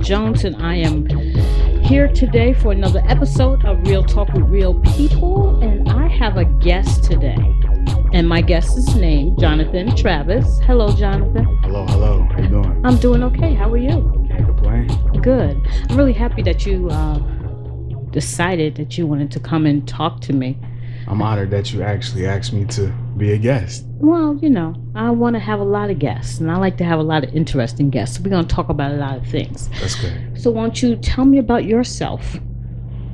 Bethea-Jones, and I am here today for another episode of Real Talk with Real People. And I have a guest today, and my guest is named Jonathan Travis. Hello, Jonathan. Hello. How you doing? I'm doing okay. How are you? Can't complain. Good. I'm really happy that you decided that you wanted to come and talk to me. I'm honored that you actually asked me to be a guest. Well, I want to have a lot of guests, and I like to have a lot of interesting guests. So we're going to talk about a lot of things. That's good. So why don't you tell me about yourself?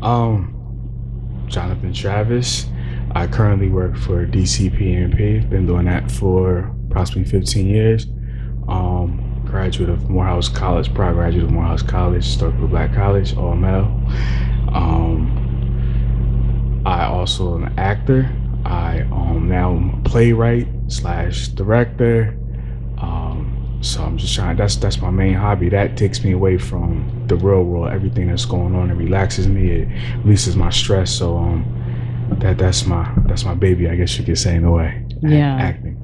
Jonathan Travis. I currently work for DCPNP. Been doing that for approximately 15 years. Graduate of Morehouse College, proud graduate of Morehouse College, historically black college, all male. I also am an actor. I now am a playwright / director. So I'm just trying. That's my main hobby. That takes me away from the real world, everything that's going on. It relaxes me. It releases my stress. So that's my baby, I guess you could say, in a way. Yeah. Acting.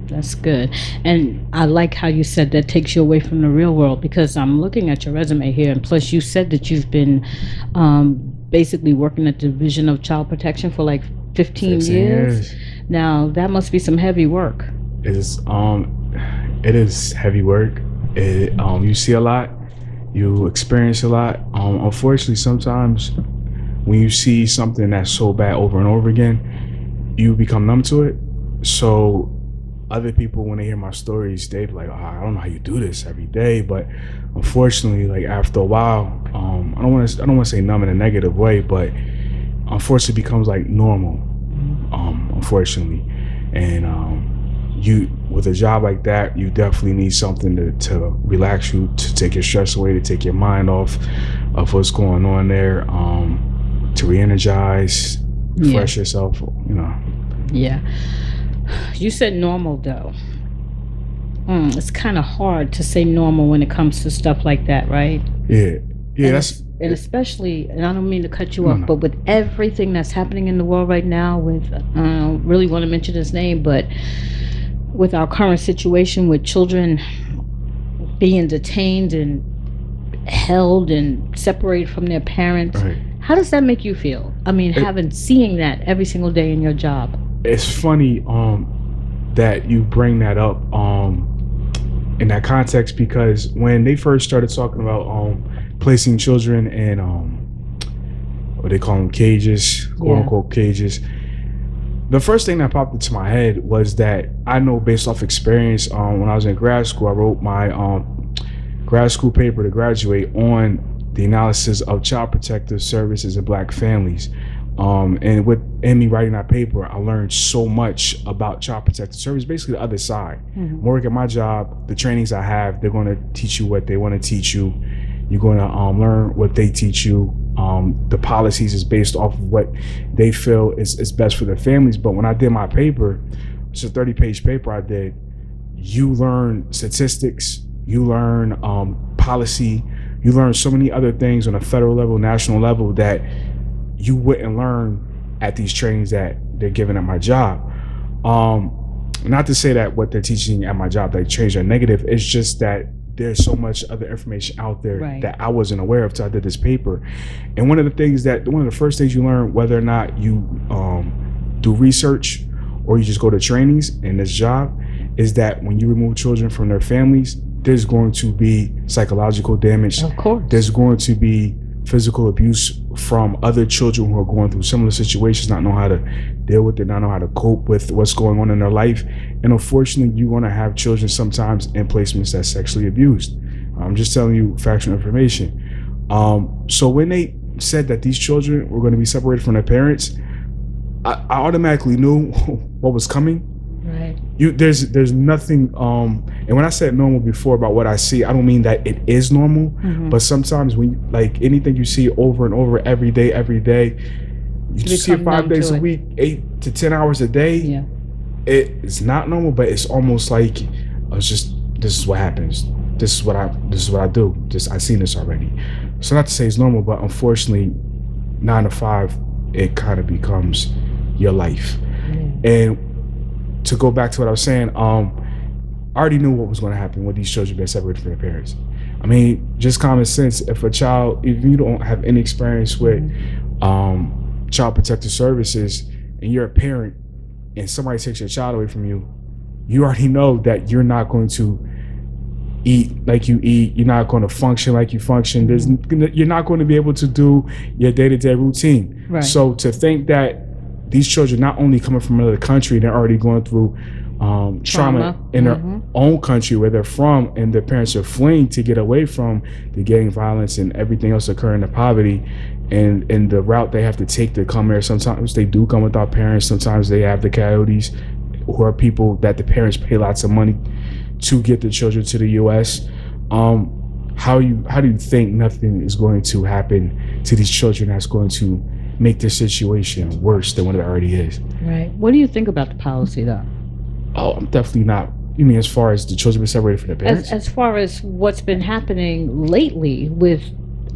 That's good. And I like how you said that takes you away from the real world, because I'm looking at your resume here, and plus you said that you've been basically working at the Division of Child Protection for like 15 years. Now that must be some heavy work. It is heavy work. You see a lot, you experience a lot. Unfortunately, sometimes when you see something that's so bad over and over again, you become numb to it. So other people, when they hear my stories, they be like, I don't know how you do this every day. But unfortunately, like after a while, I don't want to say numb in a negative way, but unfortunately it becomes like normal. Unfortunately, and you, with a job like that, you definitely need something to relax you, to take your stress away, to take your mind off of what's going on there, to re-energize, refresh yourself. Yeah. You said normal though. It's kind of hard to say normal when it comes to stuff like that, right? Yeah. And especially, and I don't mean to cut you off, but with everything that's happening in the world right now, with I don't really want to mention his name, but with our current situation with children being detained and held and separated from their parents, right. How does that make you feel? I mean, seeing that every single day in your job. It's funny that you bring that up in that context, because when they first started talking about placing children in what they call them, cages, quote unquote cages, the first thing that popped into my head was that I know, based off experience, when I was in grad school, I wrote my grad school paper to graduate on the analysis of child protective services in black families. And in me writing that paper, I learned so much about child protective service, basically the other side. Mm-hmm. Work at my job, the trainings I have, they're going to teach you what they want to teach you. You're going to learn what they teach you. The policies is based off of what they feel is best for their families. But when I did my paper, it's a 30-page paper I did, you learn statistics, you learn policy, you learn so many other things on a federal level, national level, that you wouldn't learn at these trainings that they're giving at my job. Not to say that what they're teaching at my job, they change are negative. It's just that there's so much other information out there that I wasn't aware of till I did this paper. And one of the first things you learn, whether or not you do research or you just go to trainings in this job, is that when you remove children from their families, there's going to be psychological damage. Of course. There's going to be physical abuse from other children who are going through similar situations, not know how to deal with it, not know how to cope with what's going on in their life. And unfortunately, you're going to have children sometimes in placements that's sexually abused. I'm just telling you factual information. So when they said that these children were going to be separated from their parents, I automatically knew what was coming. Right. There's nothing, and when I said normal before about what I see, I don't mean that it is normal, but sometimes when, like, anything you see over and over every day, you see it 5 days a week, 8 to 10 hours a day. It's not normal, but it's almost like this is what happens. This is what I do. I've seen this already. So not to say it's normal, but unfortunately 9 to 5, it kind of becomes your life. And to go back to what I was saying, I already knew what was going to happen with these children being separated from their parents. I mean, just common sense. If you don't have any experience with child protective services, and you're a parent, and somebody takes your child away from you, you already know that you're not going to eat like you eat. You're not going to function like you function. You're not going to be able to do your day-to-day routine. Right. So to think that these children, not only coming from another country, they're already going through trauma in their own country where they're from, and their parents are fleeing to get away from the gang violence and everything else occurring, the poverty, and the route they have to take to come here. Sometimes they do come without parents. Sometimes they have the coyotes, who are people that the parents pay lots of money to get the children to the U.S. How do you think nothing is going to happen to these children that's going to make their situation worse than what it already is? Right. What do you think about the policy, though? Oh, I'm definitely not. You mean as far as the children being separated from their parents? As far as what's been happening lately with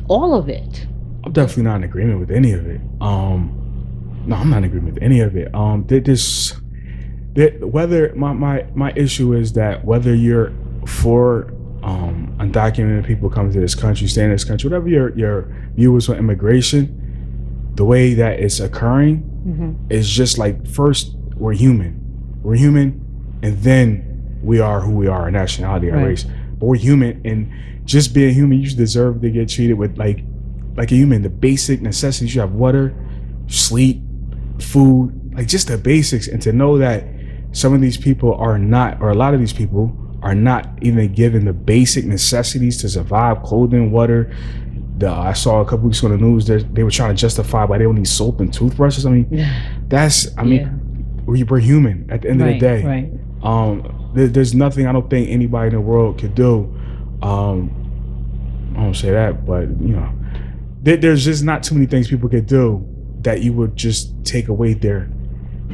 all of it. I'm definitely not in agreement with any of it. No, I'm not in agreement with any of it. Whether my issue is that whether you're for undocumented people coming to this country, staying in this country, whatever your view is on immigration, the way that it's occurring is just like, first, we're human, and then we are who we are, our nationality, our race. But we're human, and just being human, you deserve to get treated with like a human. The basic necessities: you have water, sleep, food, like just the basics. And to know that some of these people are not, or a lot of these people are not even given the basic necessities to survive: clothing, water. I saw a couple weeks ago on the news that they were trying to justify why they don't need soap and toothbrushes. I mean, we're human at the end of the day. Right. There's nothing I don't think anybody in the world could do. I don't say that, but there's just not too many things people could do that you would just take away their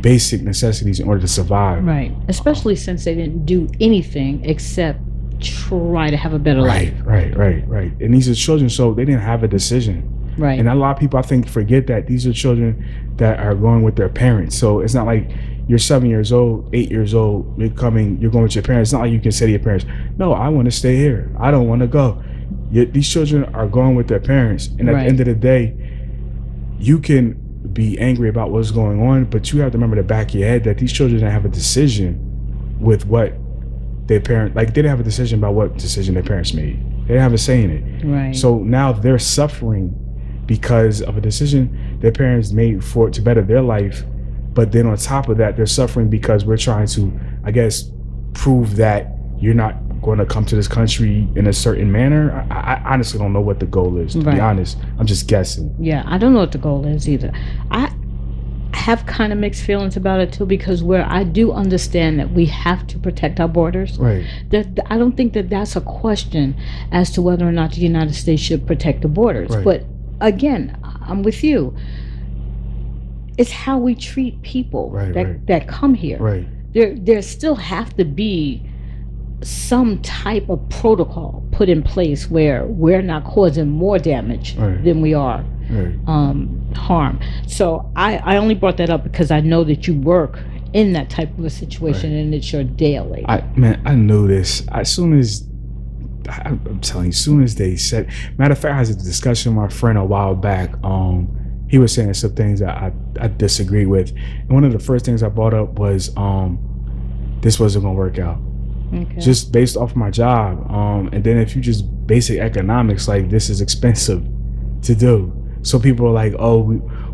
basic necessities in order to survive. Right. Especially since they didn't do anything except try to have a better life. Right. And these are children, so they didn't have a decision. Right. And a lot of people, I think, forget that these are children that are going with their parents. So it's not like you're 7 years old, 8 years old, you're going with your parents. It's not like you can say to your parents, no, I want to stay here, I don't want to go. These children are going with their parents. And at the end of the day, you can be angry about what's going on, but you have to remember the back of your head that these children didn't have a decision with what their parent, like, they didn't have a decision about what decision their parents made. They didn't have a say in it. Right. So now they're suffering because of a decision their parents made to better their life. But then on top of that, they're suffering because we're trying to, I guess, prove that you're not going to come to this country in a certain manner. I honestly don't know what the goal is, to be honest. I'm just guessing. Yeah, I don't know what the goal is either. I have kind of mixed feelings about it too, because where I do understand that we have to protect our borders, right? I don't think that that's a question as to whether or not the United States should protect the borders. Right. But again, I'm with you. It's how we treat people that come here. Right. There still have to be some type of protocol put in place where we're not causing more damage than we are harm. So I only brought that up because I know that you work in that type of a situation and it's your daily. I know this. I'm telling you, as soon as they said, matter of fact, I had a discussion with my friend a while back. He was saying some things that I disagreed with. And one of the first things I brought up was this wasn't going to work out. Okay. Just based off my job. And then if you just basic economics, like, this is expensive to do. So people are like, oh,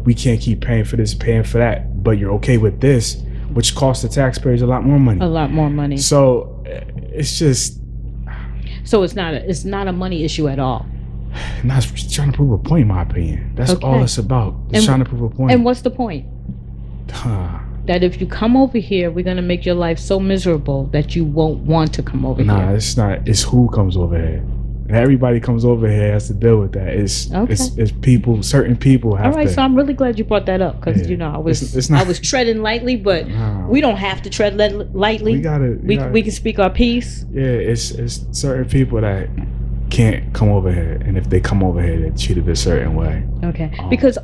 we can't keep paying for this, paying for that. But you're okay with this, which costs the taxpayers a lot more money. A lot more money. So it's just... So it's not a money issue at all. No, it's trying to prove a point, in my opinion. That's all it's about. It's trying to prove a point. And what's the point? That if you come over here, we're going to make your life so miserable that you won't want to come over here. Nah, it's not. It's who comes over here. Everybody comes over here has to deal with that. It's people. Certain people have to. All right, so I'm really glad you brought that up because I was treading lightly, but we don't have to tread lightly. We can speak our piece. Yeah, it's certain people that can't come over here, and if they come over here, they're treated a certain way. Okay, because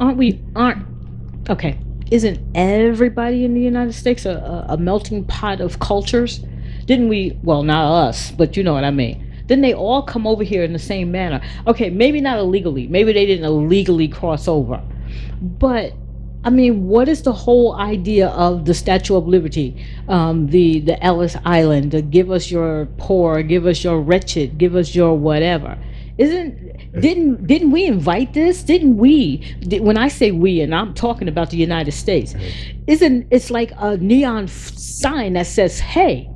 isn't everybody in the United States a melting pot of cultures? Didn't we? Well, not us, but you know what I mean. Then they all come over here in the same manner. Okay, maybe not illegally. Maybe they didn't illegally cross over. But I mean, what is the whole idea of the Statue of Liberty, the Ellis Island, to give us your poor, give us your wretched, give us your whatever? Isn't didn't we invite this? Didn't we? When I say we, and I'm talking about the United States, isn't it's like a neon sign that says, "Hey,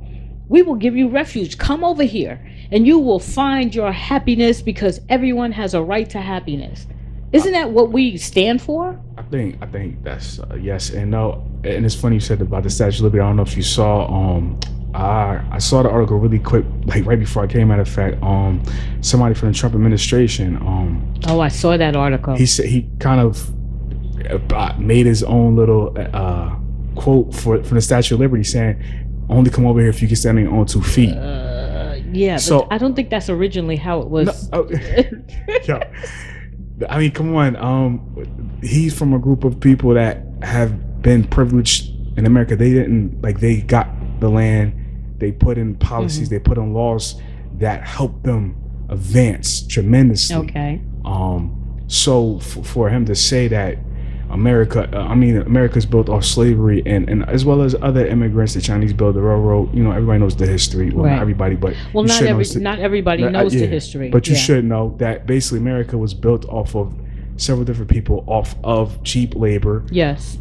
we will give you refuge. Come over here, and you will find your happiness because everyone has a right to happiness." Isn't that what we stand for? I think that's yes and no. And it's funny you said about the Statue of Liberty. I don't know if you saw. I saw the article really quick, like right before I came. Matter of fact, somebody from the Trump administration. Oh, I saw that article. He said he kind of made his own little quote for the Statue of Liberty, saying, "Only come over here if you can stand on your own 2 feet." Yeah, so but I don't think that's originally how it was. No, yeah. I mean, come on. He's from a group of people that have been privileged in America. They didn't they got the land. They put in policies. They put in laws that helped them advance tremendously. Okay. So for him to say that America's built off slavery and as well as other immigrants, the Chinese built the railroad. Everybody knows the history. Well, right. Not everybody, but not everybody knows the history. But you should know that basically America was built off of several different people, off of cheap labor. Yes.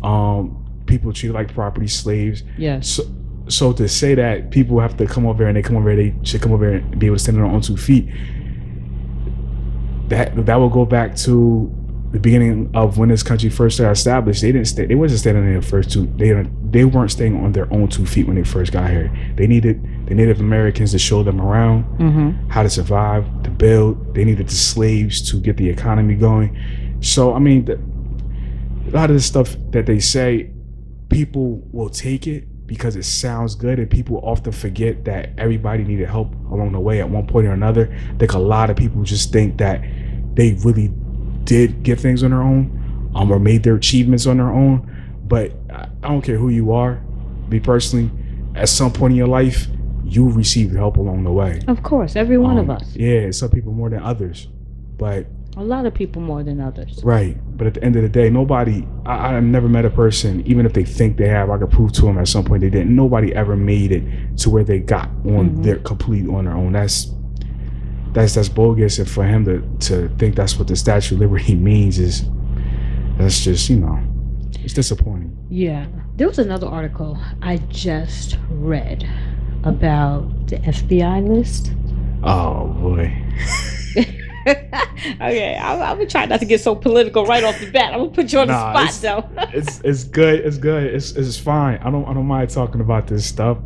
People treated like property, slaves. Yes. So to say that people have to come over here and they should come over here and be able to stand on their own 2 feet. That will go back to the beginning of when this country first started established. They wasn't standing on their first two. They weren't staying on their own 2 feet when they first got here. They needed the Native Americans to show them around how to survive, to build. They needed the slaves to get the economy going. So I mean, a lot of the stuff that they say, people will take it because it sounds good, and people often forget that everybody needed help along the way at one point or another. I think a lot of people just think that they really did get things on their own, or made their achievements on their own. But I don't care who you are. Me personally, at some point in your life, you received help along the way. Of course, every one of us. Yeah, some people more than others, but a lot of people more than others. Right, but at the end of the day, nobody. I never met a person, even if they think they have. I could prove to them at some point they didn't. Nobody ever made it to where they got on their complete on their own. That's bogus, and for him to think that's what the Statue of Liberty means that's just it's disappointing. Yeah, there was another article I just read about the FBI list. Oh boy. Okay, I'm gonna try not to get so political right off the bat. I'm gonna put you on the spot though. It's good. It's fine. I don't mind talking about this stuff.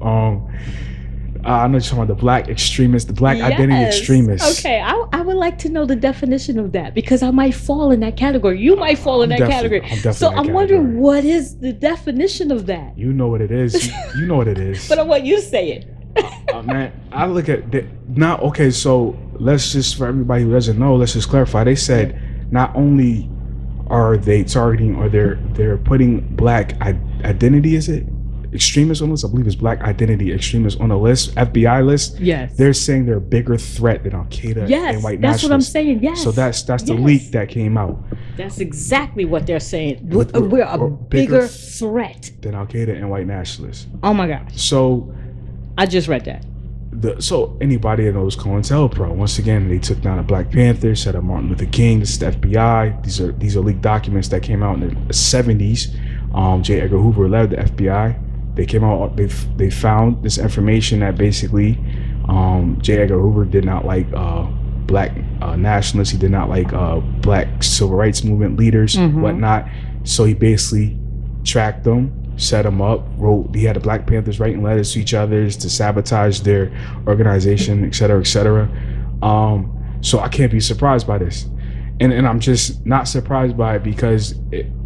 I know you're talking about the black extremists, the black identity extremists. Okay, I would like to know the definition of that, because I might fall in that category. You might fall in that category. So I'm wondering, what is the definition of that? You know what it is. You know what it is. But I want you to say it. Man, I look at now. Okay, so let's just, for everybody who doesn't know, let's just clarify. They said not only are they targeting, or they're putting black identity, is it extremists on the list? I believe it's black identity extremists on the list, FBI list. Yes. They're saying they're a bigger threat than Al-Qaeda and white nationalists. That's what I'm saying. Yes. So that's the leak that came out. That's exactly what they're saying. We're a bigger threat than Al-Qaeda and white nationalists. Oh my gosh. So I just read that. So anybody that knows COINTELPRO, once again, they took down the Black Panther, set up Martin Luther King. This is the FBI. These are leaked documents that came out in the 70s. J. Edgar Hoover led the FBI. They came out. They found this information that basically J. Edgar Hoover did not like black nationalists. He did not like black civil rights movement leaders, whatnot. So he basically tracked them, set them up, he had the Black Panthers writing letters to each other to sabotage their organization, et cetera, et cetera. So I can't be surprised by this. And I'm just not surprised by it because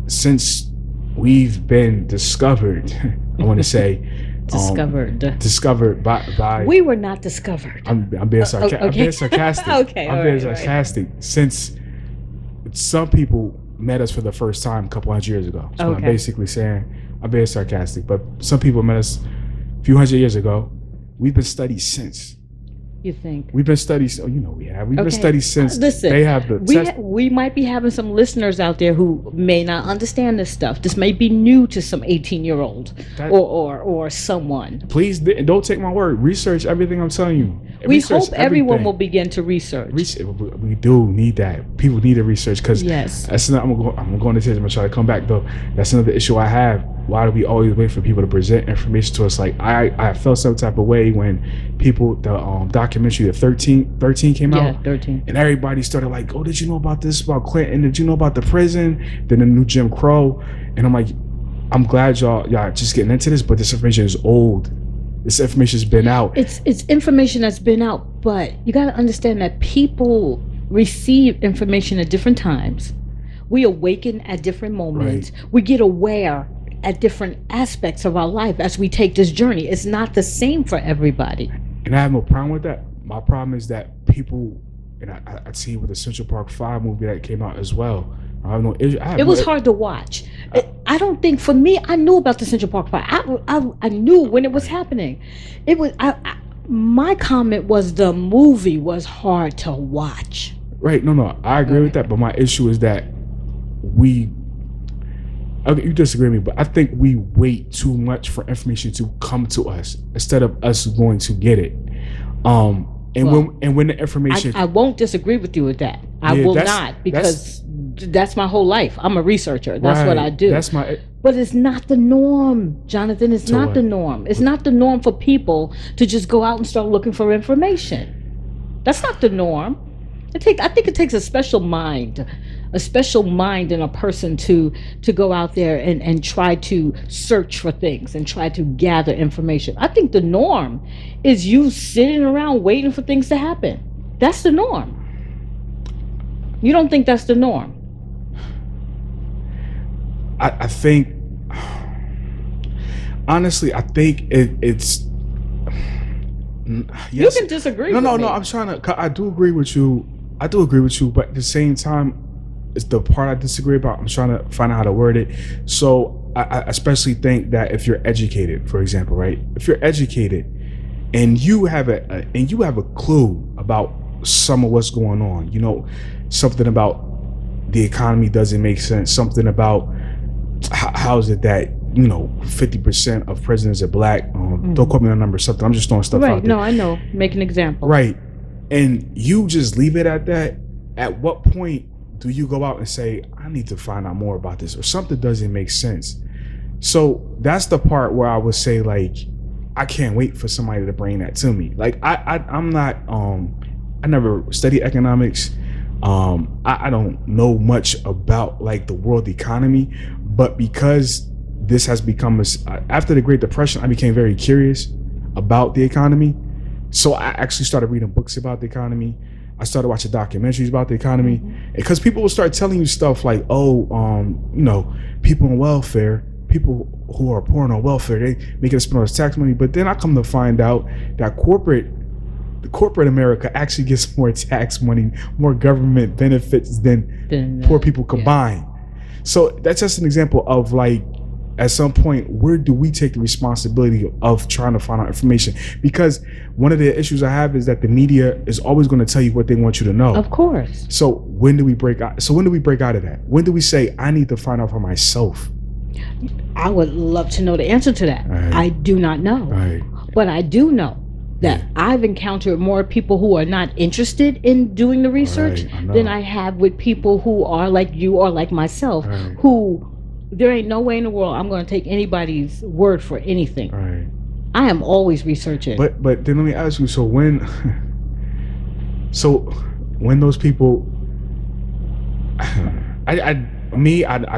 since we've been discovered, I want to say, discovered by we were not discovered. I'm being sarcastic. Okay. I'm being sarcastic. Okay, I'm being sarcastic. Since some people met us for the first time a couple hundred years ago. So I'm basically saying, I'm being sarcastic, but some people met us a few hundred years ago. We've been studied since. You think? We've been studied. You know, we have. We've been studied since Listen, they have the test. we might be having some listeners out there who may not understand this stuff. This may be new to some 18-year-old or someone. Please don't take my word. Research everything I'm telling you. We hope everyone will begin to research. We do need that. People need to research, because that's another, I'm going to tell you. I'm going to try to come back though. That's another issue I have. Why do we always wait for people to present information to us? Like I felt some type of way when people, the documentary, the 13 came out. Yeah, 13. And everybody started like, oh, did you know about this, about Clinton? Did you know about the prison? Then the new Jim Crow. And I'm like, I'm glad y'all just getting into this, but this information is old. This information's been out. It's information that's been out, but you got to understand that people receive information at different times. We awaken at different moments. Right. We get aware at different aspects of our life as we take this journey. It's not the same for everybody. And I have no problem with that. My problem is that people, and I see with the Central Park 5 movie that came out as well. I have no issue. It was hard to watch. I don't think, for me, I knew about the Central Park 5. I knew when it was happening. It was my comment was the movie was hard to watch. Right. No, I agree with that. But my issue is that you disagree with me, but I think we wait too much for information to come to us instead of us going to get it. When the information, I won't disagree with you with that. I will not, because that's my whole life. I'm a researcher. That's what I do. But it's not the norm, Jonathan. It's not the norm. It's not the norm for people to just go out and start looking for information. That's not the norm. I think it takes a special mind in a person to go out there and try to search for things and try to gather information. I think the norm is you sitting around waiting for things to happen. That's the norm. You don't think that's the norm? I think, honestly, I think it's. Yes. You can disagree. No. Me. I'm trying to. I do agree with you. But at the same time, it's the part I disagree about. I'm trying to find out how to word it. So I especially think that if you're educated, for example, right? If you're educated and you have a clue about some of what's going on, you know, something about the economy doesn't make sense. Something about how is it that 50% of presidents are black? Don't quote me on a number. Something. I'm just throwing stuff out there. No, I know. Make an example. Right. And you just leave it at that. At what point do you go out and say, I need to find out more about this, or something doesn't make sense? So that's the part where I would say, like, I can't wait for somebody to bring that to me. Like I'm not I never studied economics. I don't know much about like the world economy, but because this has become after the Great Depression, I became very curious about the economy. So I actually started reading books about the economy. I started watching documentaries about the economy, because people will start telling you stuff like, people on welfare, people who are poor and on welfare, they make it spend all this tax money. But then I come to find out that corporate America actually gets more tax money, more government benefits than poor people combined. Yeah. So that's just an example of, like, at some point, where do we take the responsibility of trying to find out information? Because one of the issues I have is that the media is always going to tell you what they want you to know. Of course. So when do we break out? Of that? When do we say, I need to find out for myself? I would love to know the answer to that. Right. I do not know. Right. But I do know that I've encountered more people who are not interested in doing the research than I have with people who are like you or like myself, who there ain't no way in the world I'm going to take anybody's word for anything. Right. I am always researching. But then let me ask you, so when those people, I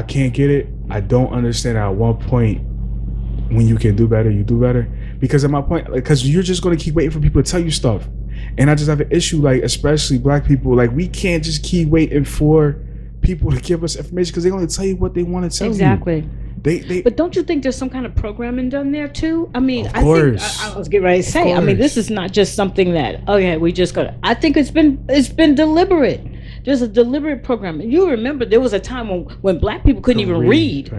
can't get it. I don't understand at what point when you can do better, you do better. Because at my point, because you're just going to keep waiting for people to tell you stuff. And I just have an issue, like, especially black people, like, we can't just keep waiting for people to give us information, because they're going to tell you what they want to tell you. Exactly. But don't you think there's some kind of programming done there too? I mean, I was getting ready to say, I mean, this is not just something that, we just got to, I think it's been deliberate. There's a deliberate program. You remember there was a time when black people couldn't even read.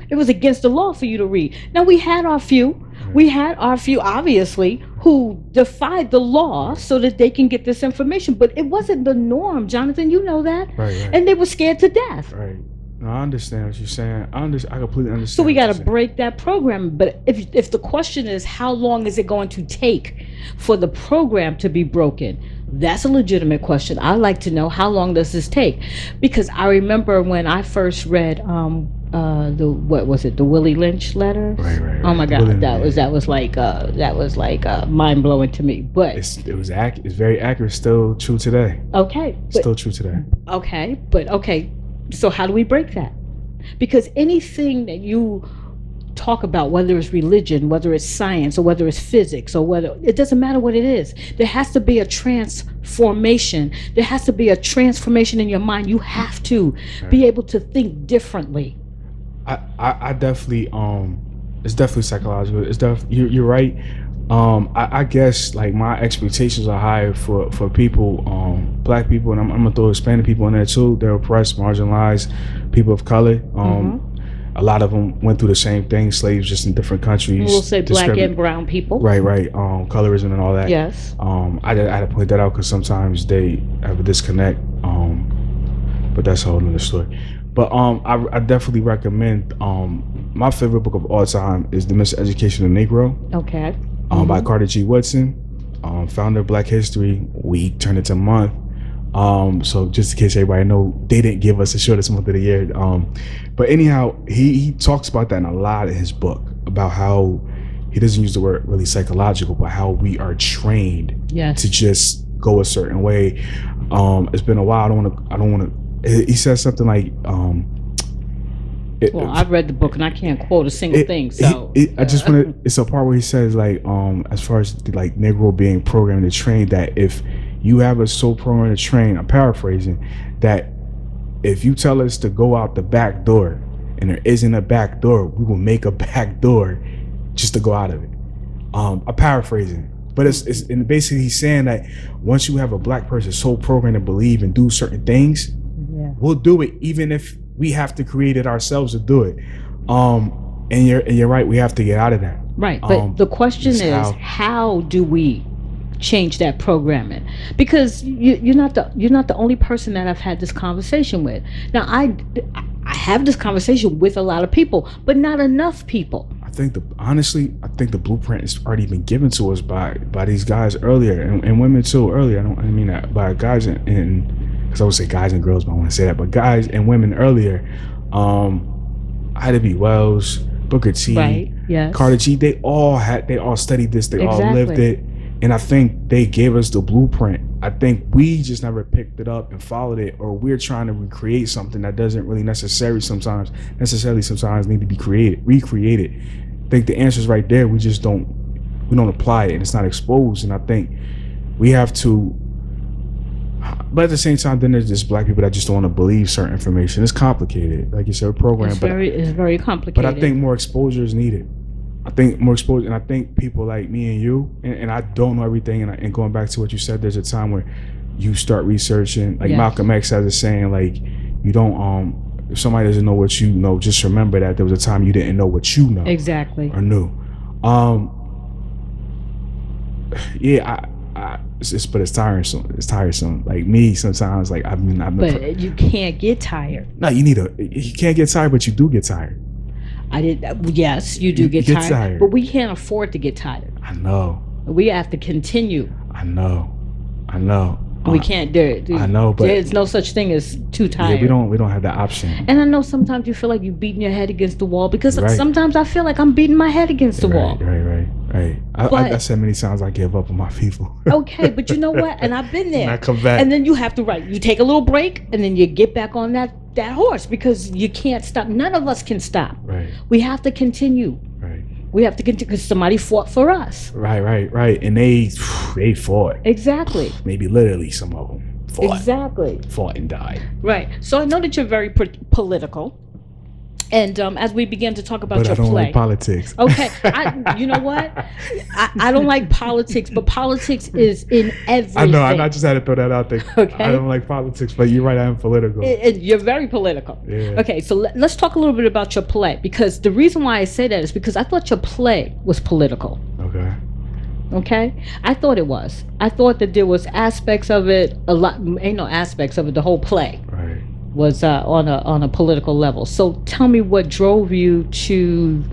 It was against the law for you to read. Now, we had our few We had our few, obviously, who defied the law so that they can get this information, but it wasn't the norm, Jonathan. You know that, Right, right, and they were scared to death. right. No, I understand what you're saying. I completely understand. So we what got you're to saying. break that program. But if the question is how long is it going to take for the program to be broken, that's a legitimate question. I like to know how long does this take, because I remember when I first read the what was it, the Willie Lynch letters. Right, right, Oh right. my The Willie- God, that was like mind blowing to me. But It's very accurate. Still true today. okay, Still true today. okay. So how do we break that? Because anything that you talk about, whether it's religion, whether it's science, or whether it's physics, or whether it doesn't matter what it is, there has to be a transformation. There has to be a transformation in your mind. You have to be able to think differently. I definitely it's definitely psychological. It's definitely you're right. I guess like my expectations are higher for people, black people, and I'm gonna throw Hispanic people in there too. They're oppressed, marginalized, people of color. A lot of them went through the same thing, slaves, just in different countries. We'll say black and brown people. Right. Colorism and all that. Yes. I had to point that out because sometimes they have a disconnect. But that's a whole nother story. But I definitely recommend my favorite book of all time is The Miseducation of the Negro. Okay. By Carter G. Woodson, founder of Black History Week, turned into a month. So just in case everybody know, they didn't give us the shortest month of the year. But anyhow, he talks about that in a lot in his book, about how he doesn't use the word really psychological, but how we are trained to just go a certain way. It's been a while. I don't want to. He says something like, well, I've read the book and I can't quote a single thing. So I just want to. It's a part where he says like, as far as the, like Negro being programmed to train, that if you have us so programmed to train, I'm paraphrasing, that if you tell us to go out the back door and there isn't a back door, we will make a back door just to go out of it. I'm paraphrasing, but it's and basically he's saying that once you have a black person so programmed to believe and do certain things, we'll do it even if we have to create it ourselves to do it. And you're right, we have to get out of that. Right, but the question is how do we change that programming? Because you're not the only person that I've had this conversation with. Now I have this conversation with a lot of people, but not enough people. Honestly, I think the blueprint has already been given to us by these guys earlier, and women too earlier. I mean that by guys and because I would say guys and girls, but I want to say that, but guys and women earlier. Ida B. Wells, Booker T, right, yes. Carter G, they all studied this, they all lived it, and I think they gave us the blueprint. I think we just never picked it up and followed it, or we're trying to recreate something that doesn't really necessarily sometimes need to be recreated. I think the answer's right there. We just don't apply it, and it's not exposed. And I think we have to. But at the same time, then there's just black people that just don't want to believe certain information. It's complicated, like you said, program. It's very complicated. But I think more exposure is needed. I think more exposure, and I think people like me and you, and I don't know everything. And going back to what you said, there's a time where you start researching. Like Malcolm X has a saying, like you don't. If somebody doesn't know what you know, just remember that there was a time you didn't know what you know. Exactly. Or knew. But it's tiresome. It's tiresome. Like me, sometimes, like But you can't get tired. No, you can't get tired, but you do get tired. Yes, you do get tired, but we can't afford to get tired. I know. We have to continue. I know. We can't do it. I know, but there's no such thing as too tired. Yeah, we don't have that option. And I know sometimes you feel like you're beating your head against the wall, because sometimes I feel like I'm beating my head against the wall. Right. I said many times I give up on my people. Okay, but you know what? And I've been there. And I come back. And then you have to you take a little break, and then you get back on that horse, because you can't stop. None of us can stop. Right. We have to continue. Right. We have to continue because somebody fought for us. Right. And they fought. Exactly. Maybe literally some of them fought. Exactly. Fought and died. Right. So I know that you're very political. And as we begin to talk about But I your don't like play, politics. okay, you know what? I don't like politics, but politics is in I know. I everything. just had to throw that out there. I Okay, don't like politics, but you're right. I am political. you're very political. Yeah. Okay, so let's talk a little bit about your play, because the reason why I say that is because I thought your play was political. Okay. Okay, I thought it was. I thought that there was aspects of it. A lot, ain't no aspects of it. The whole play Right. was on a political level. So tell me what drove you to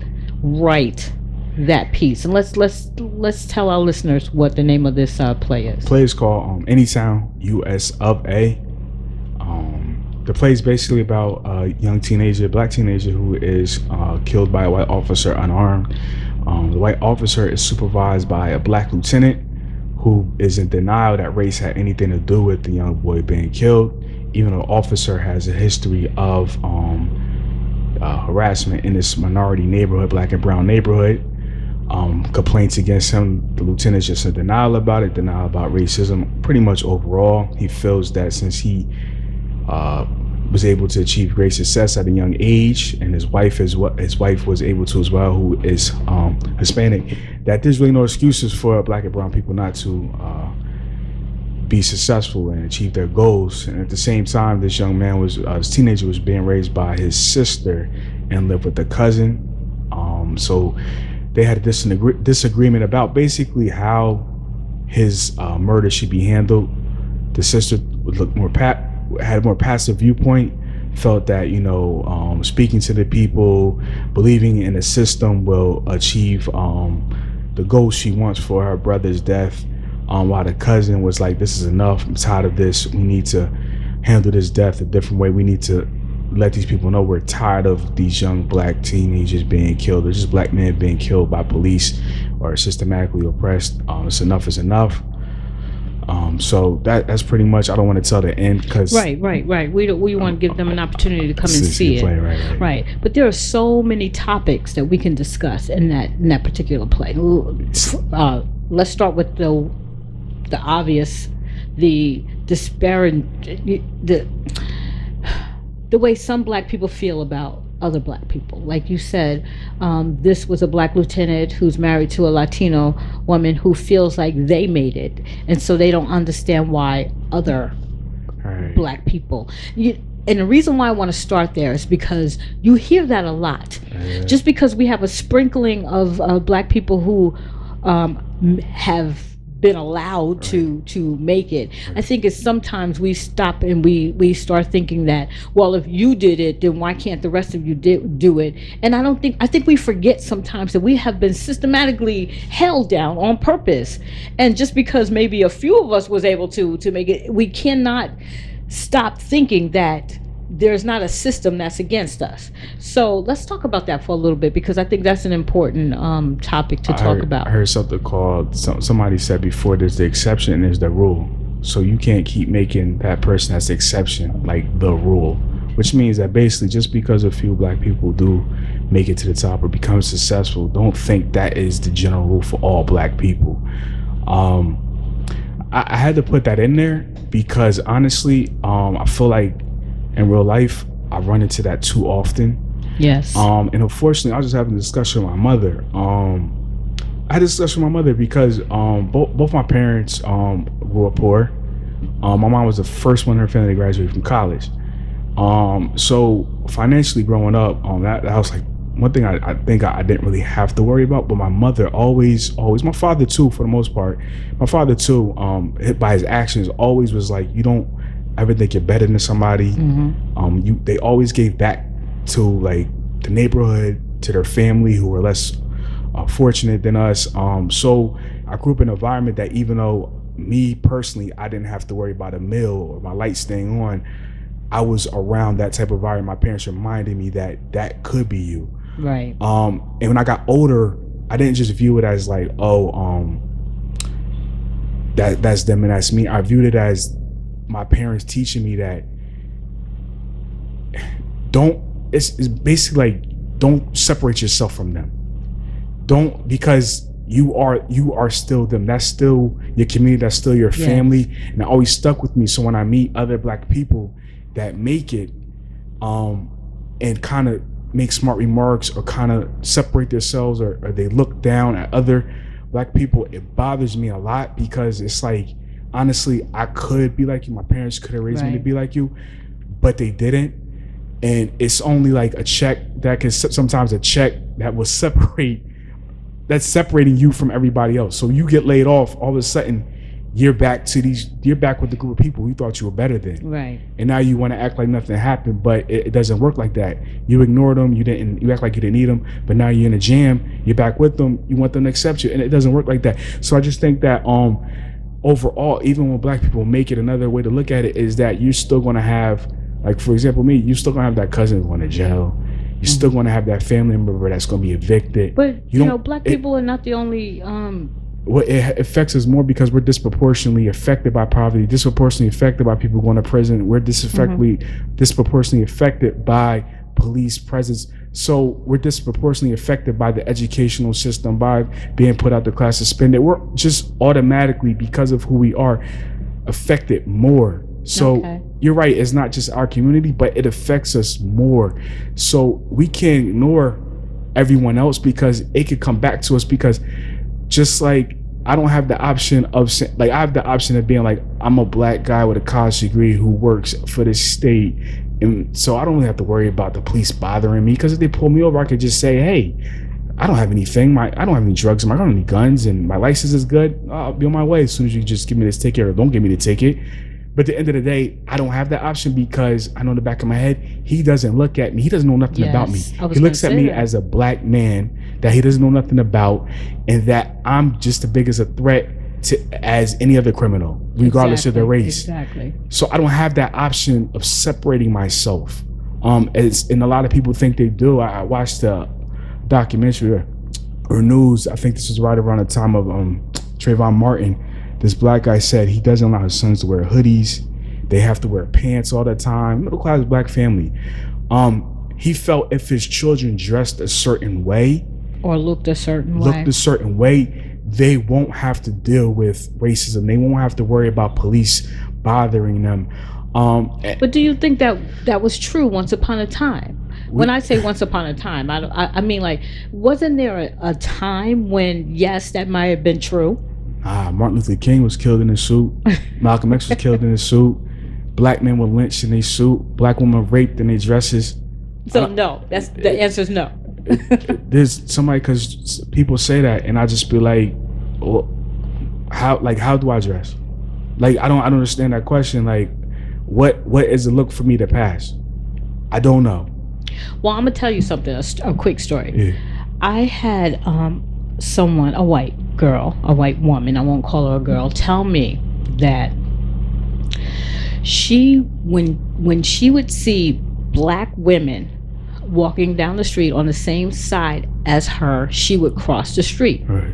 write that piece, and let's tell our listeners what the name of this play is. Play is called Any Sound U.S. of A. The play is basically about a young teenager, black teenager, who is killed by a white officer unarmed. The white officer is supervised by a black lieutenant who is in denial that race had anything to do with the young boy being killed, even though the officer has a history of harassment in this minority neighborhood, black and brown neighborhood. Complaints against him, the lieutenant's just in denial about it, denial about racism, pretty much overall. He feels that since he was able to achieve great success at a young age, and his wife was able to as well, who is Hispanic, that there's really no excuses for black and brown people not to be successful and achieve their goals. And at the same time, this young man this teenager was being raised by his sister and lived with a cousin. So they had a disagreement about basically how his murder should be handled. The sister would look had a more passive viewpoint, felt that, speaking to the people, believing in the system will achieve the goal she wants for her brother's death, while the cousin was like, this is enough, I'm tired of this, we need to handle this death a different way, we need to let these people know we're tired of these young black teenagers being killed, or just black men being killed by police or systematically oppressed. It's enough is enough. So that's pretty much. I don't want to tell the end because right. We want to give them an opportunity to come and see it. Play, right. But there are so many topics that we can discuss in that particular play. Let's start with the obvious, the disparity, the way some black people feel about other black people. Like you said, this was a black lieutenant who's married to a Latino woman who feels like they made it, and so they don't understand why other black people. And the reason why I want to start there is because you hear that a lot. Just because we have a sprinkling of black people who have been allowed to make it. I think it's sometimes we stop and we start thinking that, well, if you did it, then why can't the rest of you do it? And I think we forget sometimes that we have been systematically held down on purpose. And just because maybe a few of us was able to make it, we cannot stop thinking that there's not a system that's against us. So let's talk about that for a little bit, because I think that's an important topic to talk about. I heard something called, somebody said before, there's the exception and there's the rule. So you can't keep making that person that's the exception like the rule, which means that basically just because a few black people do make it to the top or become successful, don't think that is the general rule for all black people. I had to put that in there because honestly, I feel like in real life, I run into that too often. Yes. And unfortunately, I was just having a discussion with my mother. I had a discussion with my mother because both my parents grew up poor. My mom was the first one in her family to graduate from college. So financially growing up, that was like one thing I think I didn't really have to worry about. But my mother always, my father too, for the most part, my father too, by his actions, always was like, you don't ever think you're better than somebody. Mm-hmm. They always gave back to like the neighborhood, to their family who were less fortunate than us. So I grew up in an environment that even though me personally, I didn't have to worry about a meal or my lights staying on, I was around that type of environment. My parents reminded me that could be you. Right. And when I got older, I didn't just view it as like, that's them and that's me. I viewed it as my parents teaching me that it's basically like, don't separate yourself from them. Don't, because you are still them. That's still your community. That's still your family. And it always stuck with me. So when I meet other black people that make it, and kind of make smart remarks or kind of separate themselves, or they look down at other black people, it bothers me a lot, because it's like, honestly, I could be like you. My parents could have raised me to be like you, but they didn't. And it's only like a check that can, sometimes a check that will separate, that's separating you from everybody else. So you get laid off, all of a sudden you're back with the group of people you thought you were better than. Right. And now you want to act like nothing happened, but it doesn't work like that. You ignored them, you act like you didn't need them, but now you're in a jam, you're back with them, you want them to accept you, and it doesn't work like that. So I just think that overall, even when black people make it, another way to look at it is that you're still going to have, like, for example, me, you're still going to have that cousin going to jail. You're still going to have that family member that's going to be evicted. But you know, black people are not the only well, it affects us more because we're disproportionately affected by poverty, disproportionately affected by people going to prison. We're disproportionately affected by police presence. So we're disproportionately affected by the educational system, by being put out the class, suspended. We're just automatically, because of who we are, affected more. So you're right, it's not just our community, but it affects us more. So we can't ignore everyone else, because it could come back to us. Because just like I don't have the option of, like, I have the option of being like, I'm a black guy with a college degree who works for the state, and so I don't really have to worry about the police bothering me, because if they pull me over, I could just say, hey, I don't have anything, I don't have any drugs, I don't have any guns, and my license is good, I'll be on my way as soon as you just give me this ticket, or don't give me the ticket. But at the end of the day, I don't have that option, because I know in the back of my head, he doesn't look at me. He doesn't know nothing about me. He looks at me as a black man that he doesn't know nothing about, and that I'm just as big as a threat as any other criminal, regardless of their race. Exactly. So I don't have that option of separating myself. And a lot of people think they do. I watched a documentary or news. I think this was right around the time of Trayvon Martin. This black guy said he doesn't allow his sons to wear hoodies. They have to wear pants all the time. Middle class black family. He felt if his children dressed a certain way or looked a certain way, they won't have to deal with racism. They won't have to worry about police bothering them. But do you think that was true once upon a time? When I say once upon a time, I mean, like, wasn't there a time when, yes, that might have been true? Martin Luther King was killed in his suit. Malcolm X was killed in his suit. Black men were lynched in their suit. Black women raped in their dresses. So no, that's the answer is no. There's somebody, because people say that, and I just be like, well, how do I dress? Like, I don't understand that question. Like, what is the look for me to pass? I don't know. Well, I'm gonna tell you something. A quick story. Yeah. I had someone, a white woman, I won't call her a girl, tell me that when she would see black women walking down the street on the same side as her, she would cross the street. Right.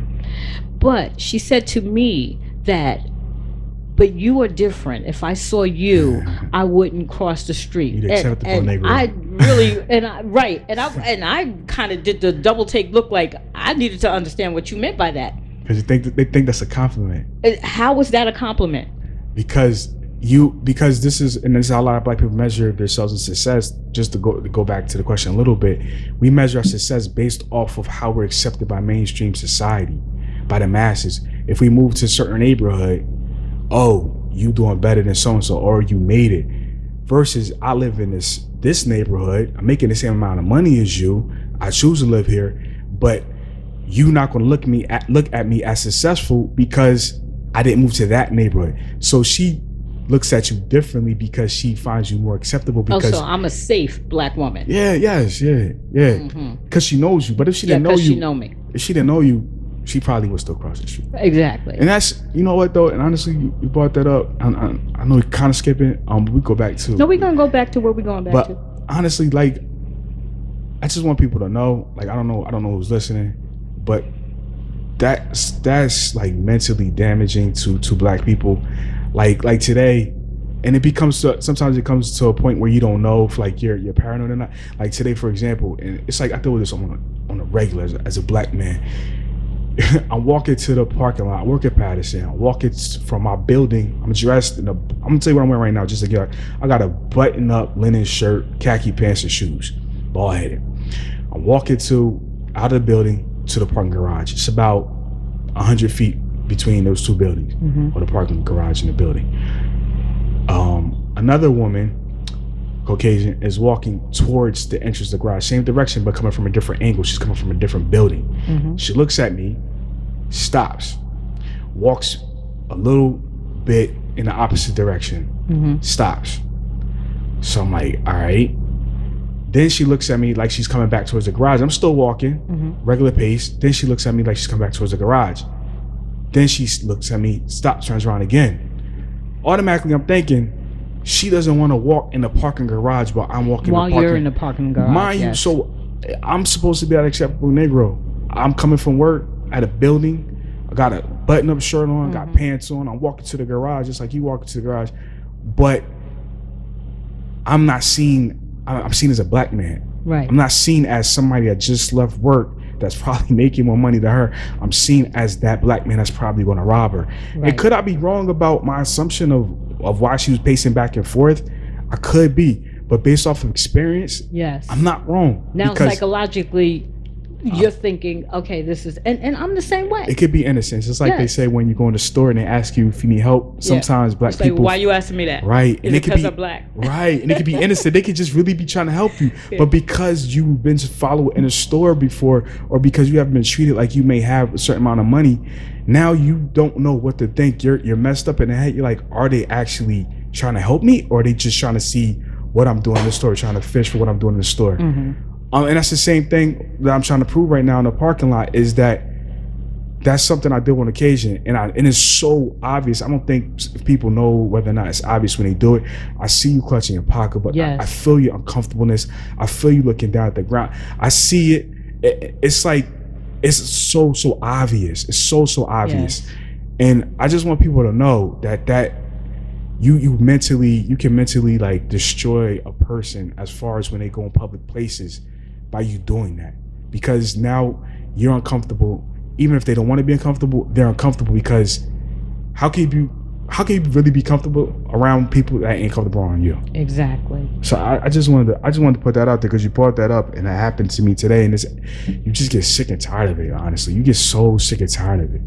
But she said to me that, but you are different. If I saw you, I wouldn't cross the street. You'd accept the neighborhood. I really, and I kind of did the double take look, like I needed to understand what you meant by that. Because they think that's a compliment. How was that a compliment? Because this is how a lot of black people measure themselves in success. Just to go back to the question a little bit, we measure our success based off of how we're accepted by mainstream society, by the masses. If we move to a certain neighborhood, oh, you doing better than so and so, or you made it. Versus, I live in this neighborhood, I'm making the same amount of money as you, I choose to live here, but you not going to look at me as successful because I didn't move to that neighborhood. So she looks at you differently because she finds you more acceptable. Because so I'm a safe black woman. Yeah. Because she knows you. But if she didn't know you, she know me. If she didn't know you, she probably would still cross the street. Exactly. And that's, you know what though, and honestly, you brought that up. I know we're kind of skipping, but we go back to. No, we're gonna go back to where we're going back to. But honestly, like, I just want people to know. Like, I don't know who's listening, but that's like mentally damaging to black people. Like today, and it becomes sometimes it comes to a point where you don't know if like you're paranoid or not. Like today, for example, and it's like I deal with this on a regular as a black man. I'm walking to the parking lot. I work at Patterson. I'm walking from my building. I'm dressed I'm gonna tell you what I'm wearing right now. Just to get, I got a button-up linen shirt, khaki pants, and shoes, bald headed. I'm walking out of the building to the parking garage. It's about 100 feet between those two buildings, or the parking garage and the building. Another woman, Caucasian, is walking towards the entrance of the garage, same direction, but coming from a different angle. She's coming from a different building. She looks at me, stops, walks a little bit in the opposite direction, stops. So I'm like, all right. Then she looks at me like she's coming back towards the garage. I'm still walking, regular pace. Then she looks at me like she's coming back towards the garage. Then she looks at me, stops, turns around again. Automatically, I'm thinking, she doesn't want to walk in the parking garage while I'm walking while in the parking. You're in the parking garage. Mind you, so I'm supposed to be an acceptable Negro. I'm coming from work at a building. I got a button-up shirt on, got pants on. I'm walking to the garage just like you walk to the garage. But I'm not seen. I'm seen as a black man. Right. I'm not seen as somebody that just left work that's probably making more money than her. I'm seen as that black man that's probably going to rob her. Right. And could I be wrong about my assumption of why she was pacing back and forth? I could be, but based off of experience, yes, I'm not wrong. Now psychologically, you're thinking, okay, this is, and I'm the same way. It could be innocence. It's like they say when you go in the store and they ask you if you need help. Sometimes black it's people. Like, why you asking me that? Right. And it because I'm black. Right. And it could be innocent. They could just really be trying to help you. But because you've been followed in a store before, or because you haven't been treated like you may have a certain amount of money, now you don't know what to think. You're messed up in the head. You're like, are they actually trying to help me, or are they just trying to see what I'm doing in the store, trying to fish for what I'm doing in the store? And that's the same thing that I'm trying to prove right now in the parking lot, is that's something I do on occasion, and it's so obvious. I don't think people know whether or not it's obvious when they do it. I see you clutching your pocket, but I feel your uncomfortableness. I feel you looking down at the ground. I see it. It's like, it's so obvious. It's so obvious. Yes. And I just want people to know that you can mentally like destroy a person as far as when they go in public places by you doing that, because now you're uncomfortable. Even if they don't want to be uncomfortable, they're uncomfortable, because how can you really be comfortable around people that ain't comfortable around you? Exactly. So I just wanted to put that out there, because you brought that up and that happened to me today, and you just get sick and tired of it. Honestly, you get so sick and tired of it.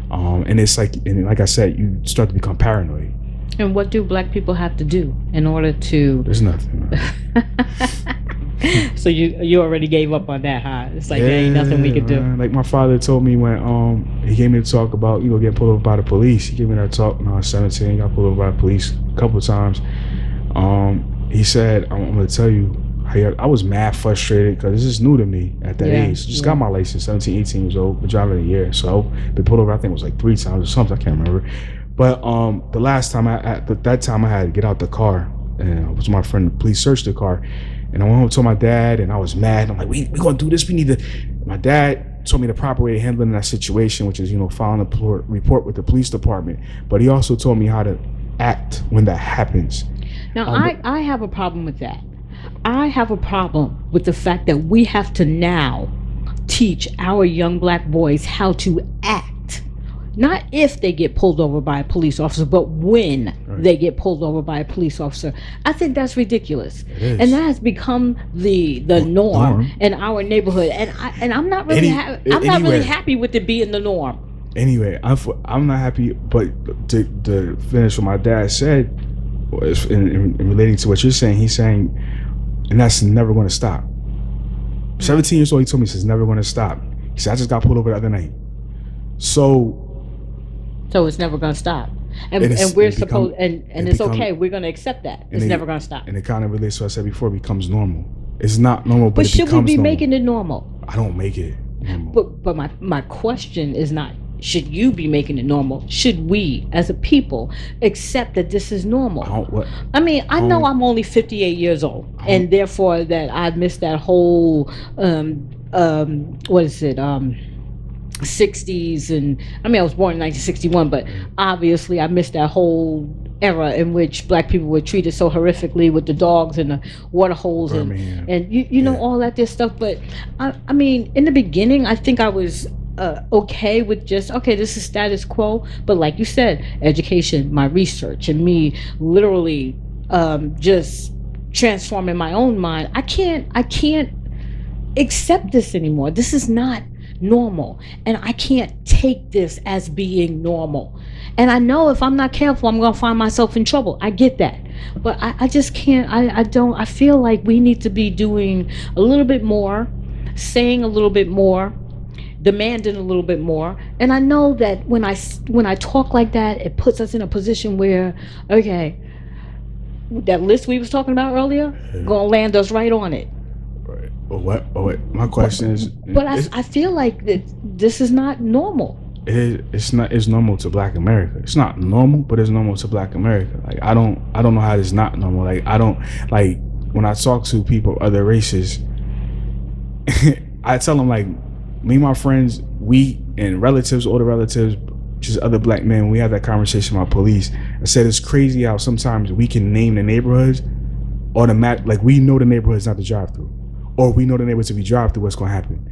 And it's like, and like I said, you start to become paranoid. And what do black people have to do in order to? There's nothing. So you already gave up on that, huh? It's like, there ain't nothing we could do. Like my father told me when he gave me the talk about getting pulled over by the police. He gave me that talk when I was 17. Got pulled over by the police a couple of times. He said, I'm gonna tell you, I was mad frustrated because this is new to me at that age. Just got my license, 17, 18 years old, been driving a year. So been pulled over, I think it was like 3 times or something, I can't remember. But the last time I had to get out the car, and it was my friend, the police searched the car. And I went home to my dad, and I was mad. I'm like, we gonna do this, we need to. My dad told me the proper way of handling that situation, which is, filing a report with the police department. But he also told me how to act when that happens. Now, I have a problem with that. I have a problem with the fact that we have to now teach our young black boys how to act. Not if they get pulled over by a police officer, but when they get pulled over by a police officer. I think that's ridiculous. And that has become the norm in our neighborhood. And I'm not really not really happy with it being the norm. Anyway, I'm not happy, but to finish what my dad said, in relating to what you're saying, he's saying, and that's never going to stop. 17 years old, he told me it's never going to stop. He said, I just got pulled over the other night. So it's never going to stop. And we're supposed, and it's okay. We're going to accept that. It's never going to stop. And it kind of relates to what I said before, it becomes normal. It's not normal, but it becomes should we be normal. Making it normal? I don't make it normal. But my question is not, should you be making it normal? Should we, as a people, accept that this is normal? I know I'm only 58 years old, and therefore that I've missed that whole, 60s, and I was born in 1961, but obviously I missed that whole era in which black people were treated so horrifically with the dogs and the water holes and you know all that this stuff. But I mean, in the beginning, I think I was okay with just, this is status quo. But like you said, education, my research, and me literally just transform in my own mind. I can't accept this anymore. This is not normal. And I can't take this as being normal. And I know if I'm not careful, I'm going to find myself in trouble. I get that. But I just can't, I feel like we need to be doing a little bit more, saying a little bit more, demanding a little bit more. And I know that when I talk like that, it puts us in a position where, okay, that list we was talking about earlier, gonna land us right on it. Right. But my question is, but I feel like that this is not normal. It's not. It's normal to Black America. It's not normal, but it's normal to Black America. Like I don't know how it's not normal. Like I don't like when I talk to people of other races. I tell them like me and my friends, we and relatives, older relatives, just other Black men. We have that conversation about police. I said it's crazy how sometimes we can name the neighborhoods automatic. Like we know the neighborhood's not to drive through, or we know the neighborhoods if we drive through, what's going to happen.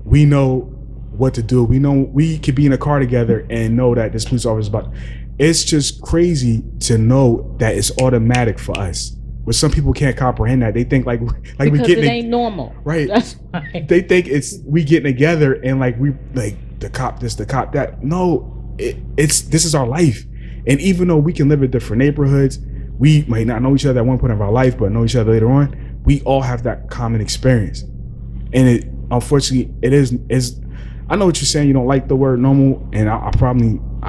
We know what to do. We know we could be in a car together and know that this police officer is about. It's just crazy to know that it's automatic for us. But some people can't comprehend that. They think like because we getting it ain't normal. Right. That's right. They think it's we getting together and like we like the cop this, the cop that. No, it's this is our life. And even though we can live in different neighborhoods, we might not know each other at one point of our life, but know each other later on. We all have that common experience. And it unfortunately it is I know what you're saying. You don't like the word normal, and I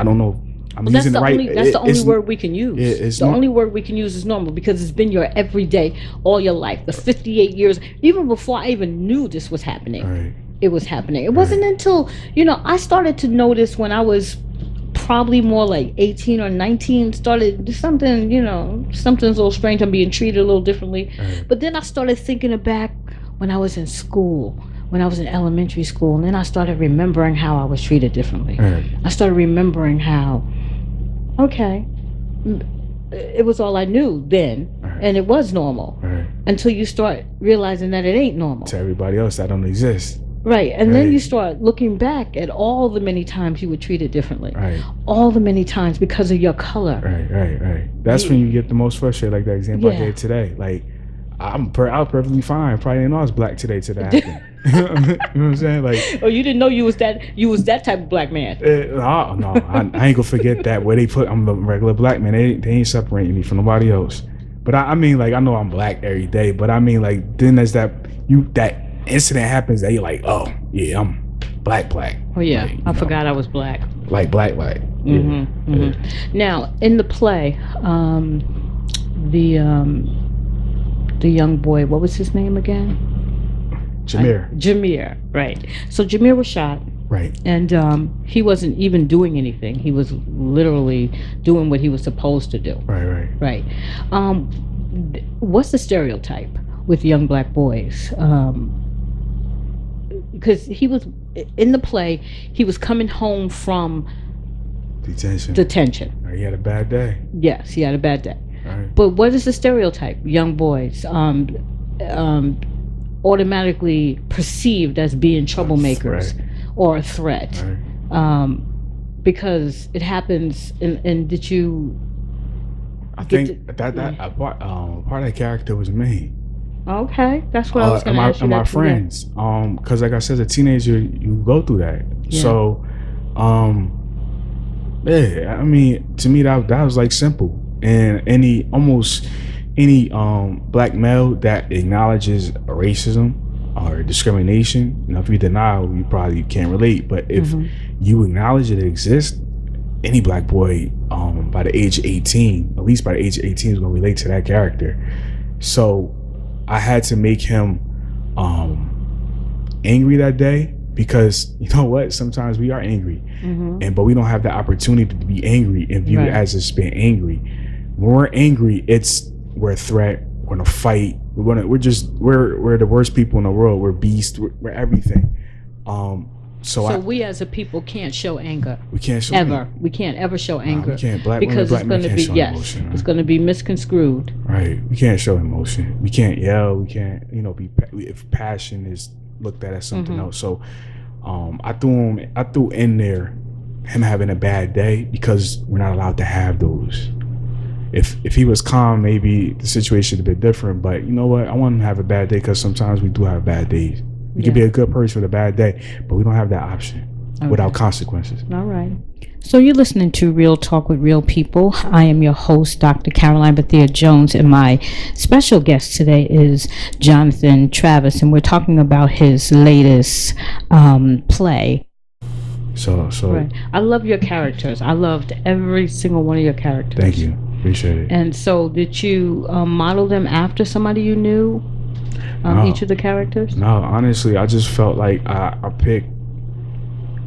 don't know. I'm using the right. That's the only word we can use. The only word we can use is normal because it's been your everyday, all your life. The 58 years, even before I even knew this was happening, right. It was happening. It wasn't until I started to notice when I was probably more like 18 or 19. Started something, something's a little strange. I'm being treated a little differently. Right. But then I started thinking back when I was in school. When I was in elementary school, and then I started remembering how I was treated differently. Right. I started remembering how, okay, it was all I knew then, right. And it was normal, right. Until you start realizing that it ain't normal. To everybody else, that don't exist. Right, and then you start looking back at all the many times you were treated differently. Right. All the many times because of your color. Right. That's when you get the most frustrated, like that example I gave today. Like, I was perfectly fine. Probably didn't know I was Black today happened. You know what I'm saying? Like, oh, you didn't know you was that type of Black man. No, I ain't gonna forget that. Where they put I'm a regular Black man. They ain't separating me from nobody else. But I mean, like, I know I'm Black every day. But I mean, like, then there's that incident happens that you're like, oh yeah, I'm Black. Oh yeah, like, I forgot I was Black. Like Black. Mm-hmm, yeah. Mm-hmm. Now in the play, the young boy, what was his name again? Jameer, right. So Jameer was shot. Right. And he wasn't even doing anything. He was literally doing what he was supposed to do. Right. What's the stereotype with young Black boys? Because he was, in the play, he was coming home from detention. He had a bad day. Yes, he had a bad day. Right. But what is the stereotype? Young boys automatically perceived as being troublemakers or a threat, because it happens. And did you? I think that part of that character was me. Okay, that's what I was going to ask you. And my friends, because like I said, as a teenager, you go through that. Yeah. So, I mean, to me that was like simple. And any Black male that acknowledges racism or discrimination, if you deny, you probably can't relate. But if you acknowledge it exists, any Black boy by the age of 18, at least by the age of 18, is going to relate to that character. So I had to make him angry that day, because you know what? Sometimes we are angry, but we don't have the opportunity to be angry and view it as just being angry. When we're angry, we're a threat. We're gonna fight. We're the worst people in the world. We're beasts. We're everything. So we as a people can't show anger. We can't show ever. We can't ever show anger. We can't. Because it's going to be emotion, it's going to be misconstrued. Right. We can't show emotion. We can't yell. We can't. If passion is looked at as something else. So, I threw in there him having a bad day, because we're not allowed to have those. if he was calm, maybe the situation would have been different. But you know what? I want him to have a bad day, because sometimes we do have bad days. We could be a good person with a bad day, but we don't have that option without consequences. All right. So you're listening to Real Talk with Real People. I am your host, Dr. Karoline Bethea-Jones, and my special guest today is Jonathan Travis, and we're talking about his latest play. So right. I love your characters. I loved every single one of your characters. Thank you. Appreciate it. And so did you model them after somebody you knew? No. Each of the characters? No, honestly, I just felt like I picked,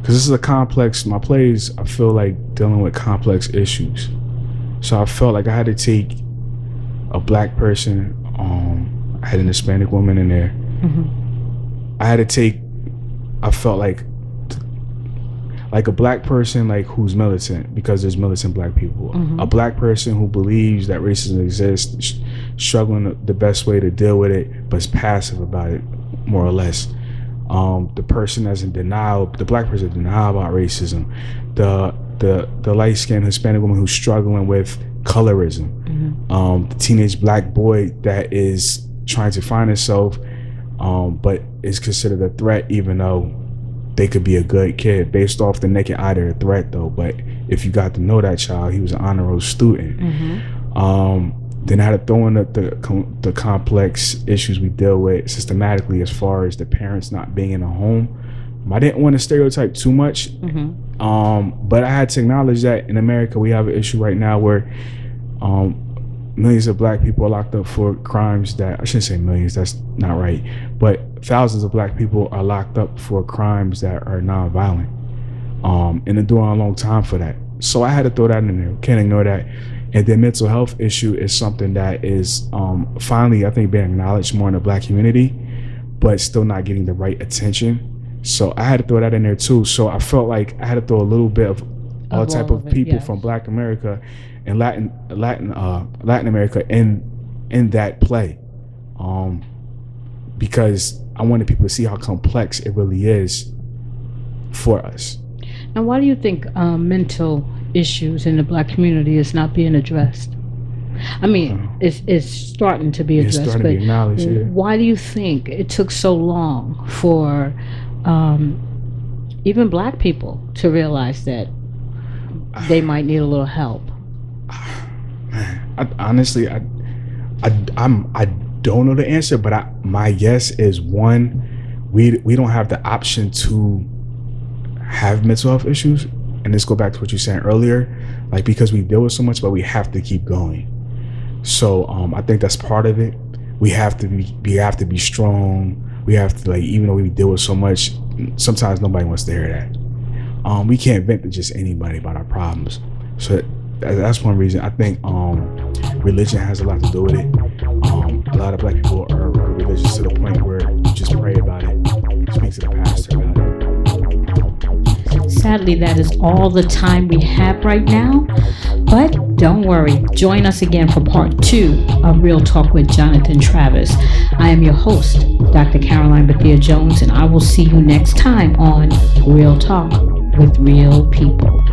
because this is a complex, my plays, I feel like dealing with complex issues. So I felt like I had to take a black person, I had an Hispanic woman in there. I felt like a black person, like, who's militant, because there's militant black people. A black person who believes that racism exists, struggling the best way to deal with it, but is passive about it, more or less. The person that's in denial, the black person in denial about racism, the light-skinned Hispanic woman who's struggling with colorism, the teenage black boy that is trying to find himself, but is considered a threat, even though they could be a good kid. Based off the naked eye, they're a threat though. But if you got to know that child, he was an honor roll student. Then I had to throw in the complex issues we deal with systematically, as far as the parents not being in a home. I didn't want to stereotype too much, but I had to acknowledge that in America we have an issue right now where millions of black people are locked up for crimes that, I shouldn't say millions, that's not right, but thousands of black people are locked up for crimes that are non-violent, and they're doing a long time for that. So I had to throw that in there. Can't ignore that. And then mental health issue is something that is finally, I think, being acknowledged more in the black community, but still not getting the right attention. So I had to throw that in there too. So I felt like I had to throw a little bit of all type of people from Black America and Latin America in that play, because I wanted people to see how complex it really is for us. Now, why do you think mental issues in the black community is not being addressed? I mean, it's starting to be addressed, but why do you think it took so long for even black people to realize that they might need a little help? Honestly, I don't know the answer, but my guess is, one, we don't have the option to have mental health issues. And let's go back to what you were saying earlier, like, because we deal with so much, but we have to keep going. So I think that's part of it. We have to be strong. We have to, like, even though we deal with so much, sometimes nobody wants to hear that. We can't vent to just anybody about our problems. So that's one reason. I think religion has a lot to do with it. A lot of black people are religious to the point where you just pray about it, speak to the pastor about it. Sadly, that is all the time we have right now. But don't worry, join us again for part 2 of Real Talk with Jonathan Travis. I am your host, Dr. Karoline Bethea-Jones, and I will see you next time on Real Talk with Real People.